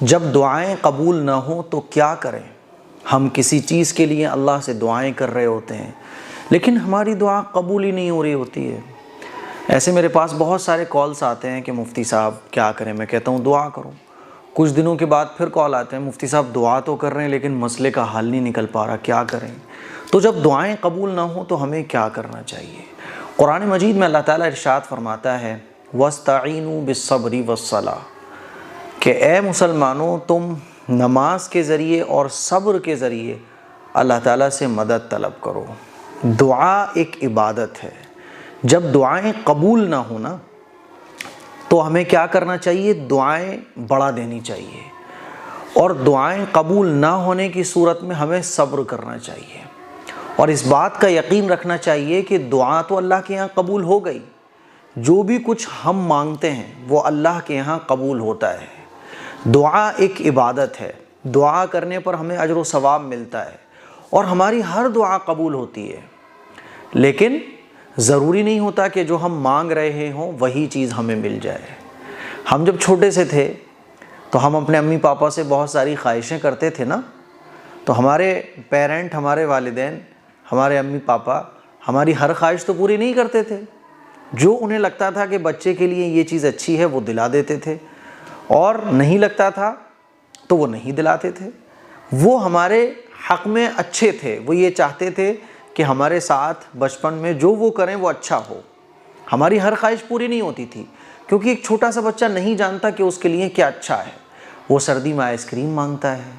جب دعائیں قبول نہ ہوں تو کیا کریں؟ ہم کسی چیز کے لیے اللہ سے دعائیں کر رہے ہوتے ہیں لیکن ہماری دعا قبول ہی نہیں ہو رہی ہوتی ہے۔ ایسے میرے پاس بہت سارے کالز آتے ہیں کہ مفتی صاحب کیا کریں؟ میں کہتا ہوں دعا کرو۔ کچھ دنوں کے بعد پھر کال آتے ہیں، مفتی صاحب دعا تو کر رہے ہیں لیکن مسئلے کا حل نہیں نکل پا رہا، کیا کریں؟ تو جب دعائیں قبول نہ ہوں تو ہمیں کیا کرنا چاہیے؟ قرآن مجید میں اللہ تعالیٰ ارشاد فرماتا ہے وَاسْتَعِینُوا بِالصَّبْرِ وَالصَّلَاةِ کہ اے مسلمانوں تم نماز کے ذریعے اور صبر کے ذریعے اللہ تعالیٰ سے مدد طلب کرو۔ دعا ایک عبادت ہے۔ جب دعائیں قبول نہ ہوں نا تو ہمیں کیا کرنا چاہیے؟ دعائیں بڑھا دینی چاہیے، اور دعائیں قبول نہ ہونے کی صورت میں ہمیں صبر کرنا چاہیے، اور اس بات کا یقین رکھنا چاہیے کہ دعا تو اللہ کے یہاں قبول ہو گئی، جو بھی کچھ ہم مانگتے ہیں وہ اللہ کے یہاں قبول ہوتا ہے۔ دعا ایک عبادت ہے، دعا کرنے پر ہمیں اجر و ثواب ملتا ہے اور ہماری ہر دعا قبول ہوتی ہے، لیکن ضروری نہیں ہوتا کہ جو ہم مانگ رہے ہوں وہی چیز ہمیں مل جائے۔ ہم جب چھوٹے سے تھے تو ہم اپنے امی پاپا سے بہت ساری خواہشیں کرتے تھے نا، تو ہمارے پیرنٹ، ہمارے والدین، ہمارے امی پاپا ہماری ہر خواہش تو پوری نہیں کرتے تھے۔ جو انہیں لگتا تھا کہ بچے کے لیے یہ چیز اچھی ہے وہ دلا دیتے تھے، اور نہیں لگتا تھا تو وہ نہیں دلاتے تھے۔ وہ ہمارے حق میں اچھے تھے، وہ یہ چاہتے تھے کہ ہمارے ساتھ بچپن میں جو وہ کریں وہ اچھا ہو۔ ہماری ہر خواہش پوری نہیں ہوتی تھی، کیونکہ ایک چھوٹا سا بچہ نہیں جانتا کہ اس کے لیے کیا اچھا ہے۔ وہ سردی میں آئس کریم مانگتا ہے،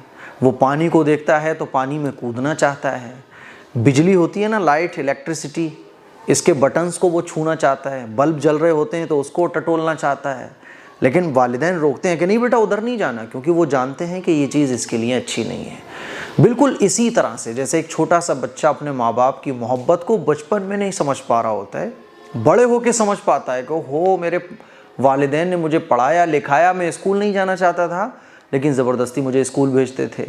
وہ پانی کو دیکھتا ہے تو پانی میں کودنا چاہتا ہے، بجلی ہوتی ہے نا، لائٹ، الیکٹریسٹی، اس کے بٹنز کو وہ چھونا چاہتا ہے، بلب جل رہے ہوتے ہیں تو اس کو ٹٹولنا چاہتا ہے، لیکن والدین روکتے ہیں کہ نہیں بیٹا ادھر نہیں جانا، کیونکہ وہ جانتے ہیں کہ یہ چیز اس کے لیے اچھی نہیں ہے۔ بالکل اسی طرح سے جیسے ایک چھوٹا سا بچہ اپنے ماں باپ کی محبت کو بچپن میں نہیں سمجھ پا رہا ہوتا ہے، بڑے ہو کے سمجھ پاتا ہے کہ ہو میرے والدین نے مجھے پڑھایا لکھایا، میں اسکول نہیں جانا چاہتا تھا لیکن زبردستی مجھے اسکول بھیجتے تھے،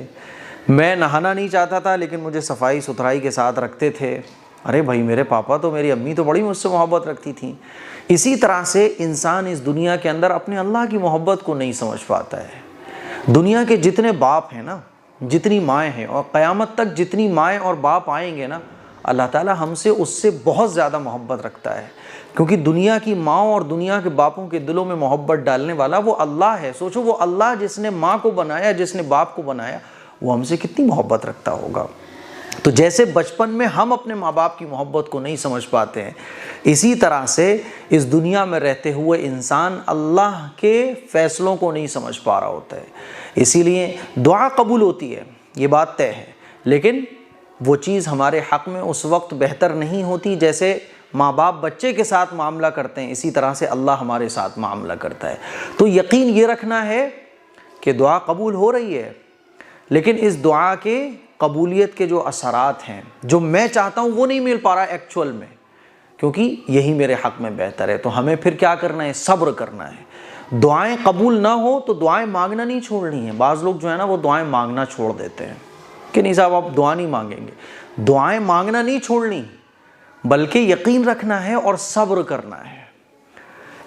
میں نہانا نہیں چاہتا تھا لیکن مجھے صفائی ستھرائی کے ساتھ رکھتے تھے، ارے بھائی میرے پاپا تو، میری امی تو بڑی مجھ سے محبت رکھتی تھیں۔ اسی طرح سے انسان اس دنیا کے اندر اپنے اللہ کی محبت کو نہیں سمجھ پاتا ہے۔ دنیا کے جتنے باپ ہیں نا، جتنی مائیں ہیں، اور قیامت تک جتنی مائیں اور باپ آئیں گے نا، اللہ تعالیٰ ہم سے اس سے بہت زیادہ محبت رکھتا ہے، کیونکہ دنیا کی ماؤں اور دنیا کے باپوں کے دلوں میں محبت ڈالنے والا وہ اللہ ہے۔ سوچو وہ اللہ جس نے ماں کو بنایا، جس نے باپ کو بنایا، وہ ہم سے کتنی محبت رکھتا ہوگا۔ تو جیسے بچپن میں ہم اپنے ماں باپ کی محبت کو نہیں سمجھ پاتے ہیں، اسی طرح سے اس دنیا میں رہتے ہوئے انسان اللہ کے فیصلوں کو نہیں سمجھ پا رہا ہوتا ہے۔ اسی لیے دعا قبول ہوتی ہے، یہ بات طے ہے، لیکن وہ چیز ہمارے حق میں اس وقت بہتر نہیں ہوتی جیسے ماں باپ بچے کے ساتھ معاملہ کرتے ہیں، اسی طرح سے اللہ ہمارے ساتھ معاملہ کرتا ہے۔ تو یقین یہ رکھنا ہے کہ دعا قبول ہو رہی ہے، لیکن اس دعا کے قبولیت کے جو اثرات ہیں، جو میں چاہتا ہوں وہ نہیں مل پا رہا ایکچول میں، کیونکہ یہی میرے حق میں بہتر ہے۔ تو ہمیں پھر کیا کرنا ہے؟ صبر کرنا ہے۔ دعائیں قبول نہ ہو تو دعائیں مانگنا نہیں چھوڑنی ہے۔ بعض لوگ جو ہے نا وہ دعائیں مانگنا چھوڑ دیتے ہیں کہ نہیں صاحب آپ دعا نہیں مانگیں گے۔ دعائیں مانگنا نہیں چھوڑنی، بلکہ یقین رکھنا ہے اور صبر کرنا ہے۔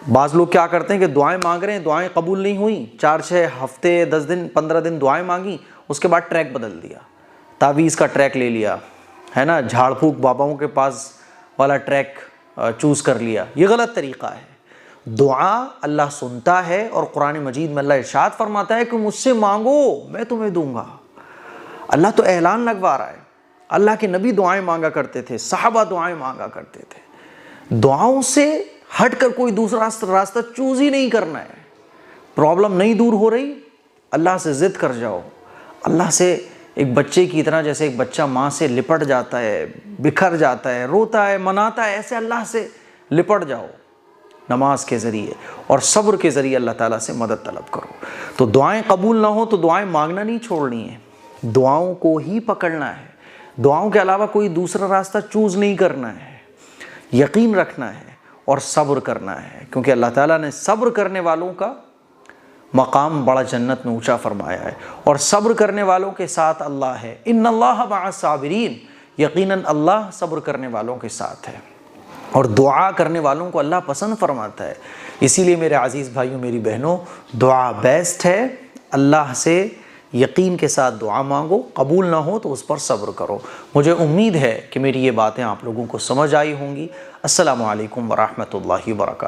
بعض لوگ کیا کرتے ہیں کہ دعائیں مانگ رہے ہیں، دعائیں قبول نہیں ہوئیں، 4-6 ہفتے، 10 دن، 15 دن دعائیں مانگی، اس کے بعد ٹریک بدل دیا، تعویذ کا ٹریک لے لیا ہے نا، جھاڑ پھونک باباؤں کے پاس والا ٹریک چوز کر لیا۔ یہ غلط طریقہ ہے۔ دعا اللہ سنتا ہے، اور قرآن مجید میں اللہ ارشاد فرماتا ہے کہ مجھ سے مانگو میں تمہیں دوں گا۔ اللہ تو اعلان لگوا رہا ہے۔ اللہ کے نبی دعائیں مانگا کرتے تھے، صحابہ دعائیں مانگا کرتے تھے۔ دعاؤں سے ہٹ کر کوئی دوسرا راستہ چوز ہی نہیں کرنا ہے۔ پرابلم نہیں دور ہو رہی، اللہ سے ضد کر جاؤ، اللہ سے ایک بچے کی طرح، جیسے ایک بچہ ماں سے لپٹ جاتا ہے، بکھر جاتا ہے، روتا ہے، مناتا ہے، ایسے اللہ سے لپٹ جاؤ نماز کے ذریعے، اور صبر کے ذریعے اللہ تعالیٰ سے مدد طلب کرو۔ تو دعائیں قبول نہ ہو تو دعائیں مانگنا نہیں چھوڑنی ہے، دعاؤں کو ہی پکڑنا ہے، دعاؤں کے علاوہ کوئی دوسرا راستہ چوز نہیں کرنا ہے، یقین رکھنا ہے اور صبر کرنا ہے، کیونکہ اللہ تعالیٰ نے صبر کرنے والوں کا مقام بڑا جنت میں اونچا فرمایا ہے، اور صبر کرنے والوں کے ساتھ اللہ ہے۔ ان اللہ مع الصابرین، یقیناً اللہ صبر کرنے والوں کے ساتھ ہے، اور دعا کرنے والوں کو اللہ پسند فرماتا ہے۔ اسی لیے میرے عزیز بھائیوں، میری بہنوں، دعا بیسٹ ہے، اللہ سے یقین کے ساتھ دعا مانگو، قبول نہ ہو تو اس پر صبر کرو۔ مجھے امید ہے کہ میری یہ باتیں آپ لوگوں کو سمجھ آئی ہوں گی۔ السلام علیکم ورحمۃ اللہ وبرکاتہ۔